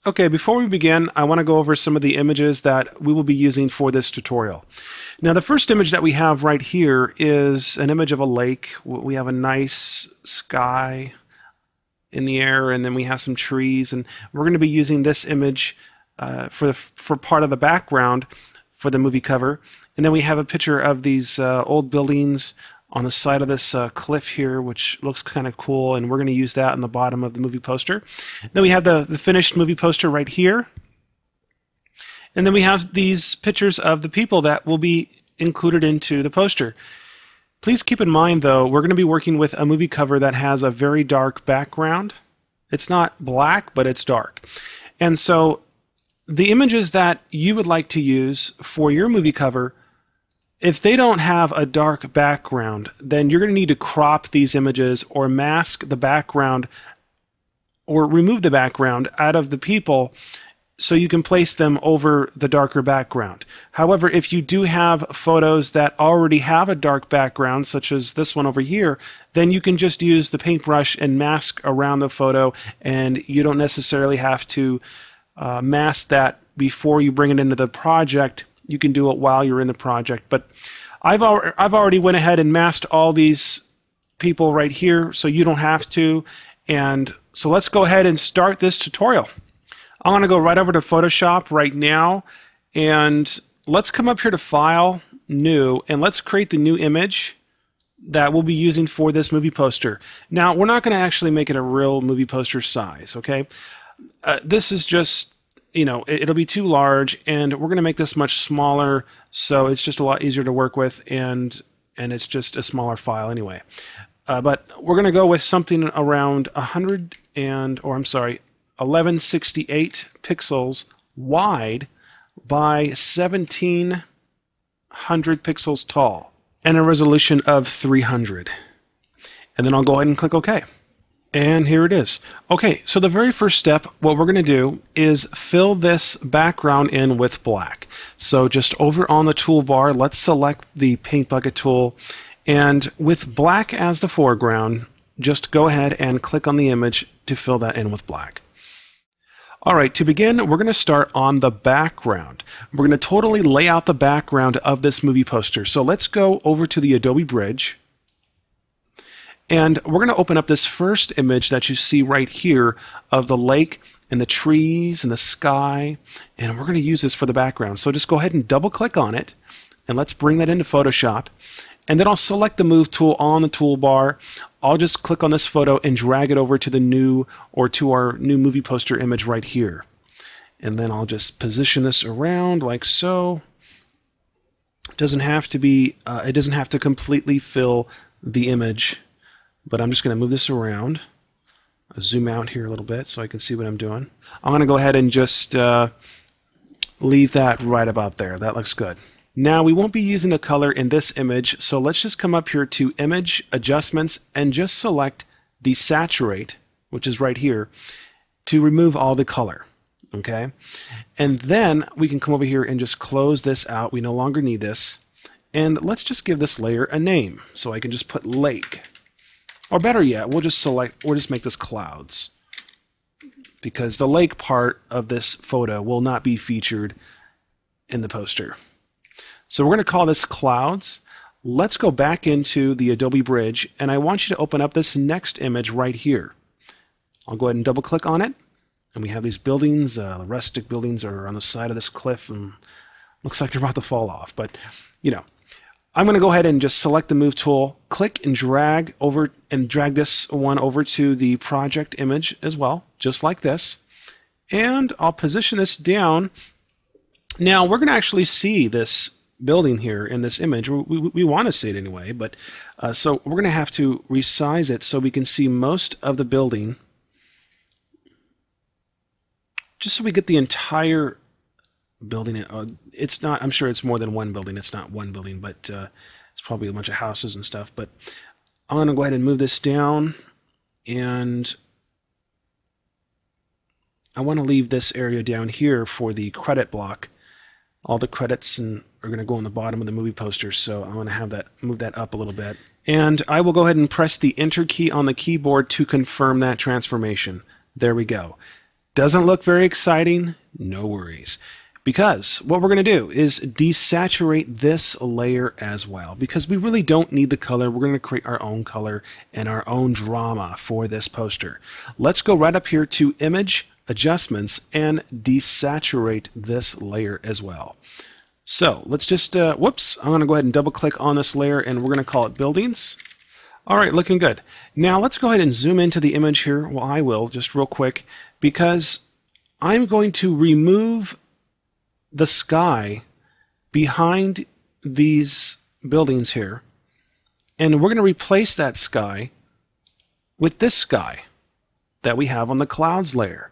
Okay, before we begin, I want to go over some of the images that we will be using for this tutorial. Now, the first image that we have right here is an image of a lake. We have a nice sky in the air, and then we have some trees, and we're going to be using this image for part of the background for the movie cover. And then we have a picture of these old buildings on the side of this cliff here, which looks kind of cool, and we're going to use that in the bottom of the movie poster. Then we have the finished movie poster right here. And then we have these pictures of the people that will be included into the poster. Please keep in mind, though, we're going to be working with a movie cover that has a very dark background. It's not black, but it's dark. And so the images that you would like to use for your movie cover, if they don't have a dark background, then you're going to need to crop these images or mask the background or remove the background out of the people so you can place them over the darker background. However, if you do have photos that already have a dark background, such as this one over here, then you can just use the paintbrush and mask around the photo, and you don't necessarily have to mask that before you bring it into the project. You can do it while you're in the project. But I've already went ahead and masked all these people right here, so you don't have to. And so let's go ahead and start this tutorial. I'm going to go right over to Photoshop right now, and let's come up here to File, New, and let's create the new image that we'll be using for this movie poster. Now, we're not going to actually make it a real movie poster size, okay? This is just, it'll be too large, and we're going to make this much smaller, so it's just a lot easier to work with, and it's just a smaller file anyway. But we're going to go with something around 1168 pixels wide by 1700 pixels tall, and a resolution of 300. And then I'll go ahead and click OK. And here it is. Okay, so the very first step, what we're going to do is fill this background in with black. So just over on the toolbar, let's select the paint bucket tool, and with black as the foreground, just go ahead and click on the image to fill that in with black. Alright, to begin, we're going to start on the background. We're going to totally lay out the background of this movie poster. So let's go over to the Adobe Bridge. And we're going to open up this first image that you see right here of the lake and the trees and the sky. And we're going to use this for the background. So just go ahead and double click on it. And let's bring that into Photoshop. And then I'll select the Move tool on the toolbar. I'll just click on this photo and drag it over to the new, or to our new movie poster image right here. And then I'll just position this around like so. It doesn't have to be, it doesn't have to completely fill the image, but I'm just going to move this around. I'll zoom out here a little bit so I can see what I'm doing. I'm going to go ahead and just leave that right about there. That looks good. Now, we won't be using the color in this image, so let's just come up here to Image, Adjustments, and just select Desaturate, which is right here, to remove all the color. Okay? And then we can come over here and just close this out. We no longer need this. And let's just give this layer a name. So I can just put Lake. Or better yet, we'll just make this Clouds, because the lake part of this photo will not be featured in the poster. So we're going to call this Clouds. Let's go back into the Adobe Bridge, and I want you to open up this next image right here. I'll go ahead and double click on it, and we have these buildings. The rustic buildings are on the side of this cliff, and looks like they're about to fall off, but I'm going to go ahead and just select the Move tool, click and drag over, and drag this one over to the project image as well, just like this. And I'll position this down. Now we're going to actually see this building here in this image. We want to see it anyway, but so we're going to have to resize it so we can see most of the building, just so we get the entire building. It's not, I'm sure it's more than one building. It's not one building, but it's probably a bunch of houses and stuff. But I'm going to go ahead and move this down, and I want to leave this area down here for the credit block. All the credits are going to go on the bottom of the movie poster, so I'm going to have that, move that up a little bit. And I will go ahead and press the Enter key on the keyboard to confirm that transformation. There we go. Doesn't look very exciting? No worries. Because what we're going to do is desaturate this layer as well, because we really don't need the color. We're going to create our own color and our own drama for this poster. Let's go right up here to Image, Adjustments, and desaturate this layer as well. So let's just, whoops, I'm going to go ahead and double click on this layer and we're going to call it Buildings. All right, looking good. Now let's go ahead and zoom into the image here. Well, I will, just real quick, because I'm going to remove the sky behind these buildings here, and we're going to replace that sky with this sky that we have on the clouds layer.